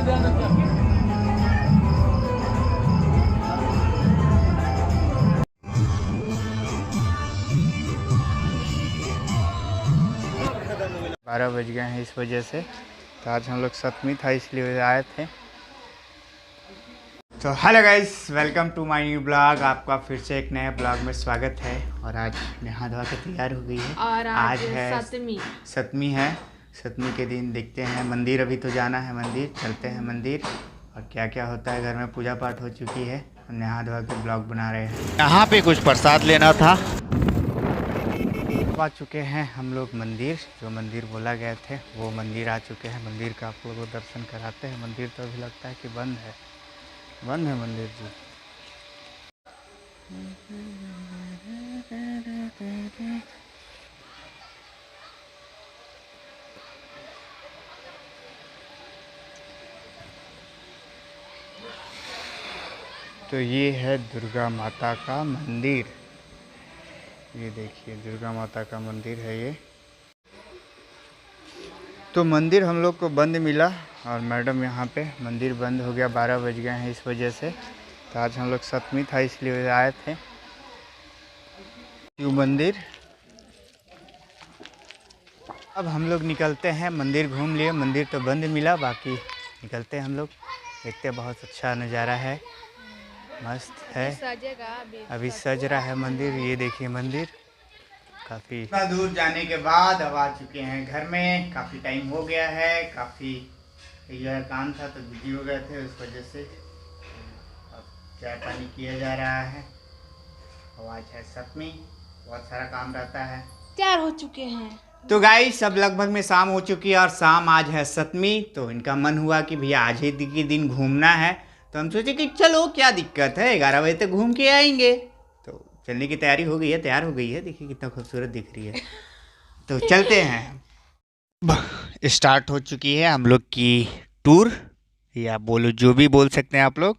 बारह बज गए हैं इस वजह से। तो आज हम लोग सप्तमी था इसलिए आए थे। तो hello guys, welcome to my new blog. आपका फिर से एक नए ब्लॉग में स्वागत है। और आज नहा धोवा के तैयार हो गई है और आज है सप्तमी है। सप्तमी के दिन देखते हैं मंदिर, अभी तो जाना है मंदिर, चलते हैं मंदिर और क्या क्या होता है। घर में पूजा पाठ हो चुकी है, नहा धोवा के ब्लॉग बना रहे हैं। यहाँ पे कुछ प्रसाद लेना था। आ चुके हैं हम लोग मंदिर, जो मंदिर बोला गए थे वो मंदिर आ चुके हैं। मंदिर का आप लोगों को दर्शन कराते हैं। मंदिर तो अभी लगता है कि बंद है मंदिर जी। तो ये है दुर्गा माता का मंदिर। ये देखिए दुर्गा माता का मंदिर है ये। तो मंदिर हम लोग को बंद मिला और मैडम यहाँ पे मंदिर बंद हो गया, 12 बज गए हैं इस वजह से। तो आज हम लोग सप्तमी था इसलिए आए थे शिव मंदिर। अब हम लोग निकलते हैं, मंदिर घूम लिए, मंदिर तो बंद मिला, बाकी निकलते हैं हम लोग। देखते हैं, बहुत अच्छा नज़ारा है, मस्त है। अभी सज रहा है मंदिर। ये देखिए मंदिर काफ़ी दूर जाने के बाद अब आ चुके हैं घर में। काफ़ी टाइम हो गया है, काफ़ी काम था तो बिजी हो गए थे, उस वजह से अब चाय पानी किया जा रहा है। और आज है सप्तमी, बहुत सारा काम रहता है। तैयार हो चुके हैं तो गाइस सब लगभग में शाम हो चुकी है और शाम आज है सप्तमी। तो इनका मन हुआ कि भैया आज ही के दिन घूमना है। तो हम सोचे कि चलो क्या दिक्कत है, 11 बजे तक घूम के आएंगे। तो चलने की तैयारी हो गई है, तैयार हो गई है। देखिए कितना खूबसूरत दिख रही है। तो चलते हैं। स्टार्ट हो चुकी है हम लोग की टूर, या बोलो जो भी बोल सकते हैं आप लोग।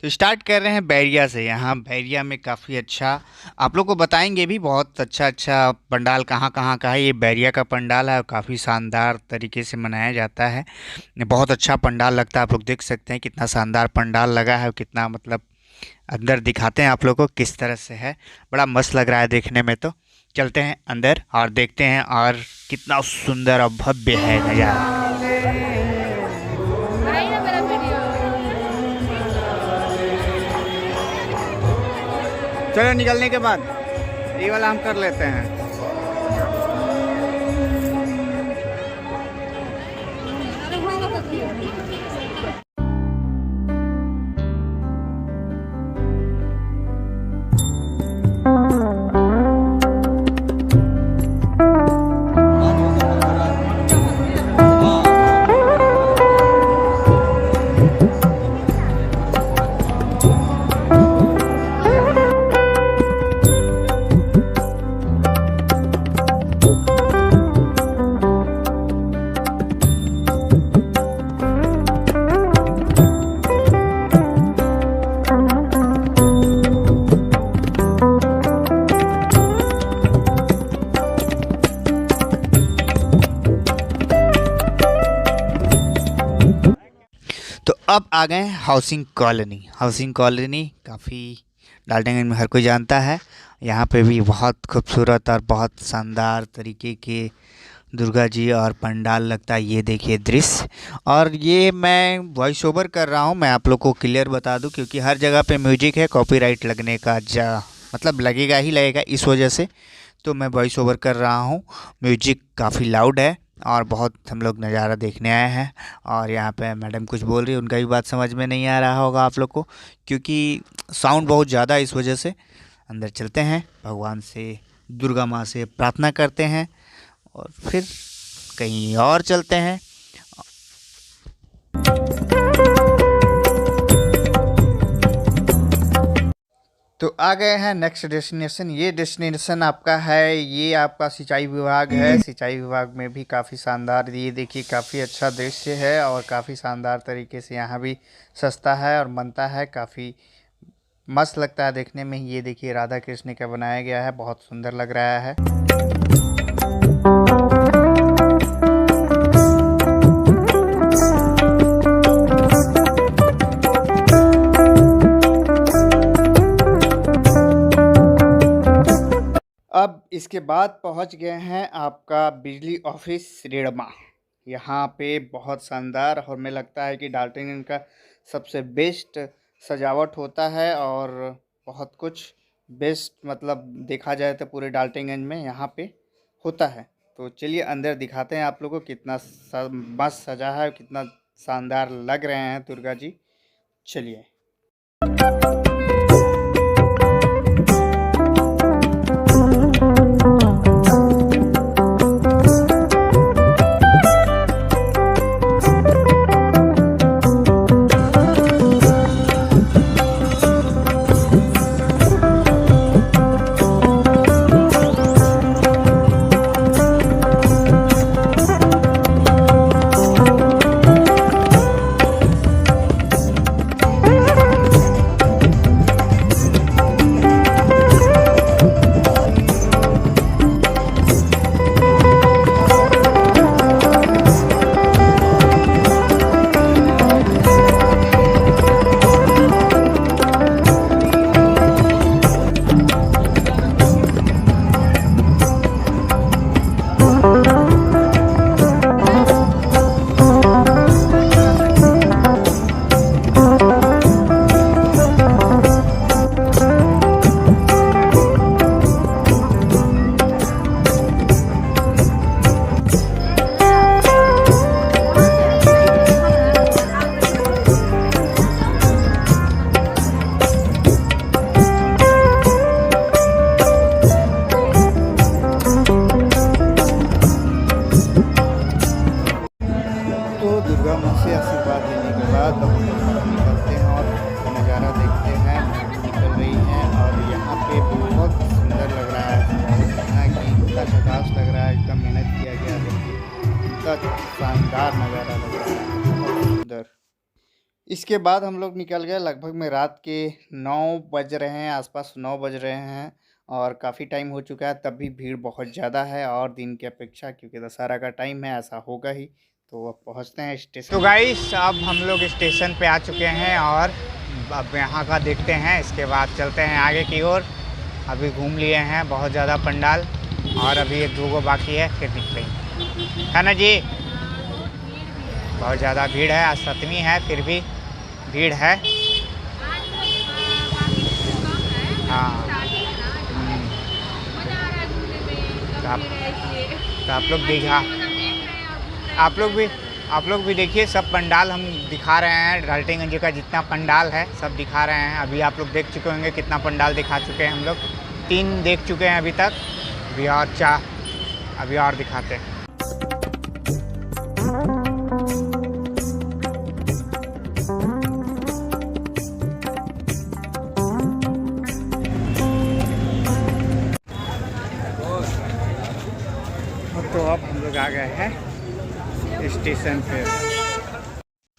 तो स्टार्ट कर रहे हैं बैरिया से। यहाँ बैरिया में काफ़ी अच्छा आप लोग को बताएंगे भी, बहुत अच्छा पंडाल कहाँ कहाँ का है। ये बैरिया का पंडाल है और काफ़ी शानदार तरीके से मनाया जाता है। बहुत अच्छा पंडाल लगता है। आप लोग देख सकते हैं कितना शानदार पंडाल लगा है और कितना मतलब अंदर दिखाते हैं आप लोग को किस तरह से है। बड़ा मस्त लग रहा है देखने में। तो चलते हैं अंदर और देखते हैं और कितना सुंदर और भव्य है नज़ारा। चलो निकलने के बाद ये वाला हम कर लेते हैं। तो अब आ गए हाउसिंग कॉलोनी काफ़ी डाल्टनगंज में हर कोई जानता है। यहाँ पे भी बहुत खूबसूरत और बहुत शानदार तरीके के दुर्गा जी और पंडाल लगता है। ये देखिए दृश्य। और ये मैं वॉइस ओवर कर रहा हूँ, मैं आप लोग को क्लियर बता दूँ, क्योंकि हर जगह पे म्यूजिक है, कॉपीराइट लगने का मतलब लगेगा ही लगेगा, इस वजह से तो मैं वॉइस ओवर कर रहा हूँ। म्यूजिक काफ़ी लाउड है और बहुत हम लोग नज़ारा देखने आए हैं। और यहाँ पे मैडम कुछ बोल रही है, उनका भी बात समझ में नहीं आ रहा होगा आप लोग को, क्योंकि साउंड बहुत ज़्यादा है, इस वजह से। अंदर चलते हैं, भगवान से, दुर्गा माँ से प्रार्थना करते हैं और फिर कहीं और चलते हैं। तो आ गए हैं नेक्स्ट डेस्टिनेशन। ये डेस्टिनेशन आपका है, ये आपका सिंचाई विभाग है। सिंचाई विभाग में भी काफ़ी शानदार, ये देखिए काफ़ी अच्छा दृश्य है और काफ़ी शानदार तरीके से यहाँ भी सस्ता है और बनता है, काफ़ी मस्त लगता है देखने में। ये देखिए राधा कृष्ण का बनाया गया है, बहुत सुंदर लग रहा है। इसके बाद पहुंच गए हैं आपका बिजली ऑफिस रेड़मा। यहाँ पे बहुत शानदार और हमें लगता है कि डाल्टनगंज का सबसे बेस्ट सजावट होता है और बहुत कुछ बेस्ट मतलब देखा जाए तो पूरे डाल्टनगंज में यहाँ पे होता है। तो चलिए अंदर दिखाते हैं आप लोगों को कितना मस्त सजा है, कितना शानदार लग रहे हैं दुर्गा जी। चलिए। से आशीर्वाद लेने के बाद अब हम लोग निकलते हैं और नज़ारा देखते हैं। निकल रही हैं और यहाँ पे बहुत सुंदर लग रहा है, इतना झकास लग रहा है, एकदम मेहनत किया गया है, इतना शानदार नज़ारा लग रहा है, बहुत सुंदर। इसके बाद हम लोग निकल गए, लगभग में रात के 9 बज रहे हैं, आसपास 9 बज रहे हैं और काफ़ी टाइम हो चुका है, तब भी भीड़ बहुत ज़्यादा है और दिन की अपेक्षा, क्योंकि दशहरा का टाइम है, ऐसा होगा ही। तो अब पहुंचते हैं स्टेशन। तो गाइस अब हम लोग स्टेशन पे आ चुके हैं और अब यहाँ का देखते हैं, इसके बाद चलते हैं आगे की ओर। अभी घूम लिए हैं बहुत ज़्यादा पंडाल और अभी 1-2 बाकी है, फिर निकलेंगे, है ना जी। बहुत ज़्यादा भीड़ है, आज 7वीं है फिर भी भीड़ है। हाँ तो आप लोग देखा, आप लोग भी देखिए, सब पंडाल हम दिखा रहे हैं, डाल्टनगंज का जितना पंडाल है सब दिखा रहे हैं। अभी आप लोग देख चुके होंगे कितना पंडाल दिखा चुके हैं हम लोग, 3 देख चुके हैं अभी तक, अभी और 4 अभी और दिखाते हैं। तो अब हम लोग आ गए हैं स्टेशन पे।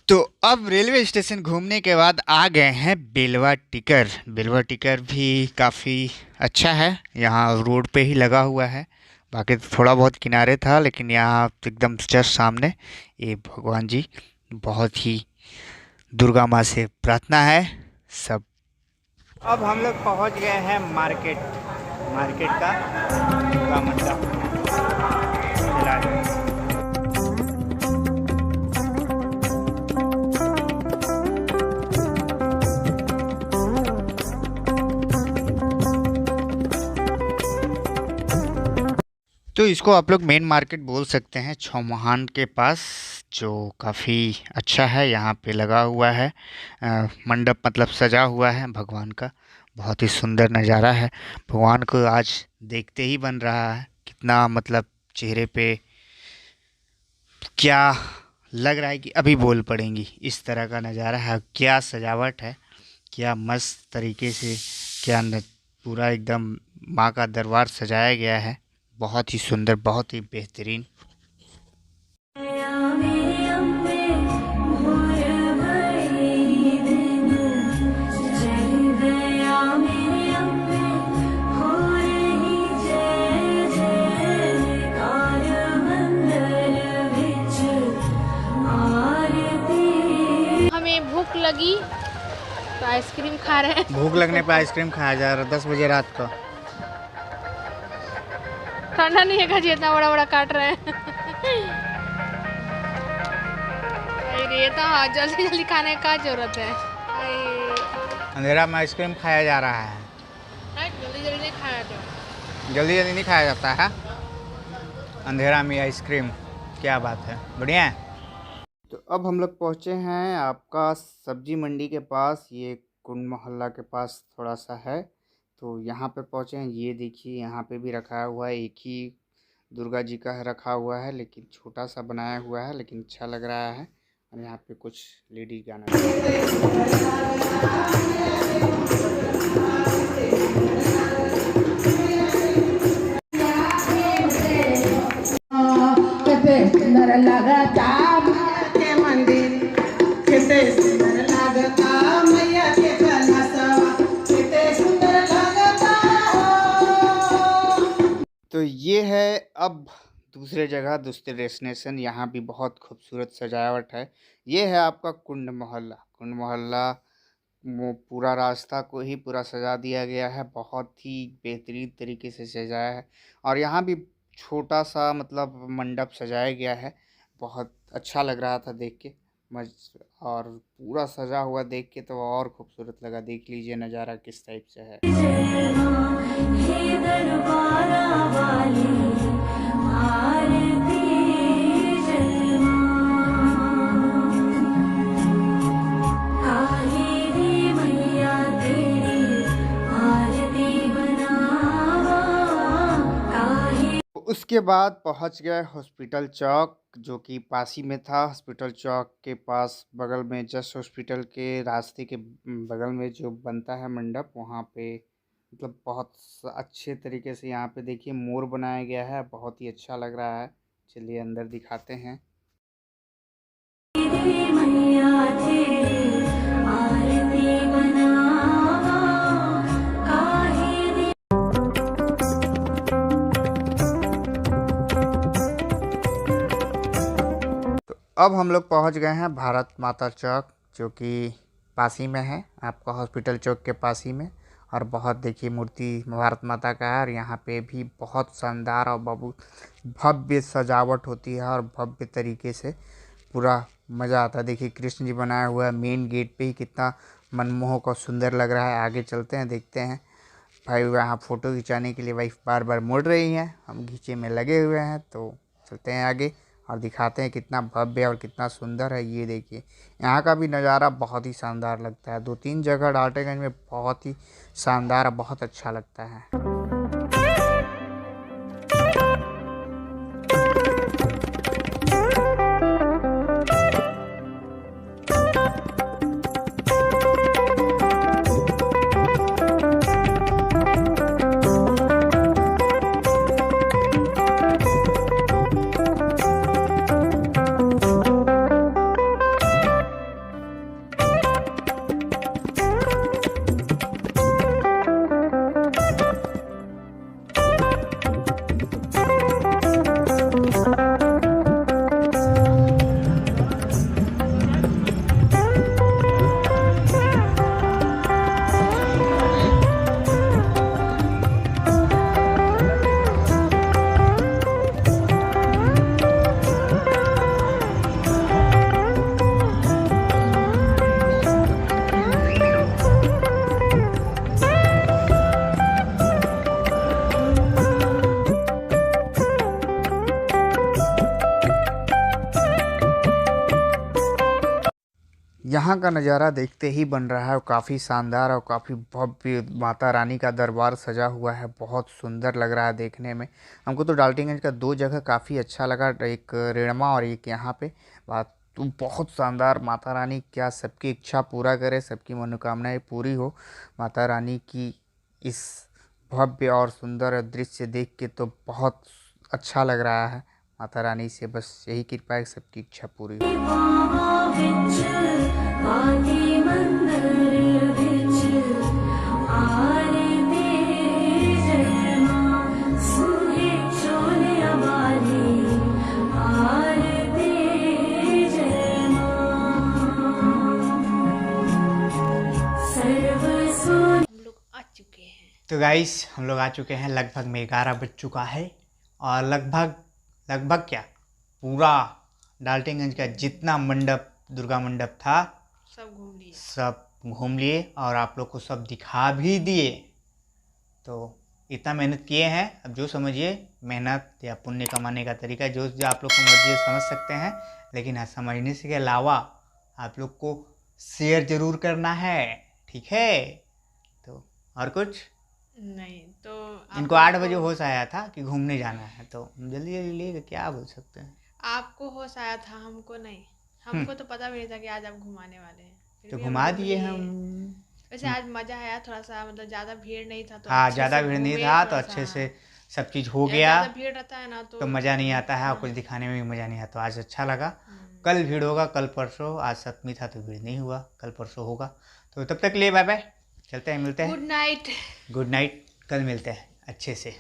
तो अब रेलवे स्टेशन घूमने के बाद आ गए हैं बेलवा टिकर। बेलवा टिकर भी काफ़ी अच्छा है, यहाँ रोड पे ही लगा हुआ है, बाकी तो थोड़ा बहुत किनारे था, लेकिन यहाँ एकदम जस्ट सामने ये भगवान जी, बहुत ही दुर्गा माँ से प्रार्थना है सब। अब हम लोग पहुँच गए हैं मार्केट का दुर्गा मंडप। तो इसको आप लोग मेन मार्केट बोल सकते हैं, छौमहान के पास, जो काफ़ी अच्छा है। यहाँ पे लगा हुआ है मंडप, मतलब सजा हुआ है भगवान का, बहुत ही सुंदर नज़ारा है। भगवान को आज देखते ही बन रहा है, कितना मतलब चेहरे पे क्या लग रहा है कि अभी बोल पड़ेंगी, इस तरह का नज़ारा है। क्या सजावट है, क्या मस्त तरीके से, क्या पूरा एकदम माँ का दरबार सजाया गया है, बहुत ही सुंदर, बहुत ही बेहतरीन। हमें भूख लगी तो आइसक्रीम खा रहे हैं। भूख लगने पर आइसक्रीम खाया जा रहा है 10 बजे रात को। ठंडा नहीं है जी, इतना बड़ा बड़ा काट रहे हैं। अरे तो हाँ, जल्दी जल्दी खाने का जरूरत है। अंधेरा में आइसक्रीम खाया जा रहा है। जल्दी जल्दी नहीं खाया जाता। जल्दी जल्दी नहीं खाया जाता है अंधेरा में आइसक्रीम। क्या बात है, बढ़िया है। तो अब हम लोग पहुँचे हैं आपका सब्जी मंडी के पास। ये कुंड मोहल्ला के पास थोड़ा सा है, तो यहाँ पे पहुँचे हैं। ये देखिए यहाँ पे भी रखा हुआ है, एक ही दुर्गा जी का रखा हुआ है, लेकिन छोटा सा बनाया हुआ है, लेकिन अच्छा लग रहा है। और यहाँ पे कुछ लेडीज गाना तो ये है अब दूसरे जगह, दूसरे डेस्टिनेशन। यहाँ भी बहुत खूबसूरत सजावट है। ये है आपका कुंड मोहल्ला। कुंड मोहल्ला वो पूरा रास्ता को ही पूरा सजा दिया गया है, बहुत ही बेहतरीन तरीके से सजाया है। और यहाँ भी छोटा सा मतलब मंडप सजाया गया है, बहुत अच्छा लग रहा था देख के। और पूरा सजा हुआ देख के तो और खूबसूरत लगा। देख लीजिए नज़ारा किस टाइप से है। उसके बाद पहुंच गए हॉस्पिटल चौक, जो कि पासी में था। हॉस्पिटल चौक के पास बगल में, जस्ट हॉस्पिटल के रास्ते के बगल में जो बनता है मंडप, वहाँ पे मतलब बहुत अच्छे तरीके से यहाँ पे देखिए मोर बनाया गया है, बहुत ही अच्छा लग रहा है। चलिए अंदर दिखाते हैं। अब हम लोग पहुंच गए हैं भारत माता चौक, जो कि पासी में है, आपका हॉस्पिटल चौक के पासी में। और बहुत देखिए मूर्ति भारत माता का है, और यहाँ पे भी बहुत शानदार और बहुत भव्य सजावट होती है, और भव्य तरीके से पूरा मज़ा आता है। देखिए कृष्ण जी बनाया हुआ है, मेन गेट पे ही कितना मनमोहक और सुंदर लग रहा है। आगे चलते हैं, देखते हैं। भाई यहाँ फ़ोटो खिंचाने के लिए वाइफ बार बार मुड़ रही हैं, हम खींचे में लगे हुए हैं, तो चलते हैं आगे और दिखाते हैं कितना भव्य और कितना सुंदर है। ये देखिए यहाँ का भी नज़ारा बहुत ही शानदार लगता है। 2-3 जगह डाल्टनगंज में बहुत ही शानदार और बहुत अच्छा लगता है। यहाँ का नज़ारा देखते ही बन रहा है, काफ़ी शानदार और काफ़ी भव्य माता रानी का दरबार सजा हुआ है, बहुत सुंदर लग रहा है देखने में। हमको तो डाल्टनगंज का 2 जगह काफ़ी अच्छा लगा, एक रेणमा और एक यहाँ पे। बात तो बहुत शानदार, माता रानी क्या सबकी इच्छा पूरा करे, सबकी मनोकामनाएं पूरी हो। माता रानी की इस भव्य और सुंदर दृश्य देख के तो बहुत अच्छा लग रहा है। माता रानी से बस यही कृपा है, सबकी इच्छा पूरी तो गाइस हम लोग आ चुके हैं, लगभग में 11 बज चुका है। और लगभग लगभग क्या, पूरा डाल्टनगंज का जितना मंडप, दुर्गा मंडप था, सब घूम लिए। सब घूम लिए और आप लोग को सब दिखा भी दिए। तो इतना मेहनत किए हैं, अब जो समझिए मेहनत या पुण्य कमाने का तरीका जो जो आप लोग को मर्जी है समझ सकते हैं, लेकिन हाँ, समझने से के अलावा आप लोग को शेयर जरूर करना है, ठीक है। तो और कुछ, नहीं तो आप इनको लोग 8 बजे को- होश आया था कि घूमने जाना है, तो जल्दी जल्दी लिए, क्या बोल सकते हैं। आपको होश आया था, हमको नहीं। हमको तो पता भी नहीं था कि आज आप घुमाने वाले हैं, फिर तो भी हम घुमा घूम दिए लिए। हम। वैसे आज मजा आया थोड़ा सा, मतलब ज्यादा भीड़ नहीं था तो हाँ, अच्छे ज़्यादा से भीड़ नहीं घूमे था तो थोड़ा अच्छे सा। से सब चीज़ हो या गया, ज्यादा भीड़ रहता है ना तो मज़ा नहीं आता है और हाँ। कुछ दिखाने में भी मज़ा नहीं आता। तो आज अच्छा लगा। कल भीड़ होगा, कल परसों, आज सप्तमी था तो भीड़ नहीं हुआ, कल परसों होगा। तो तब तक लिए बाय बाय, चलते हैं, मिलते हैं, गुड नाइट। गुड नाइट, कल मिलते हैं अच्छे से।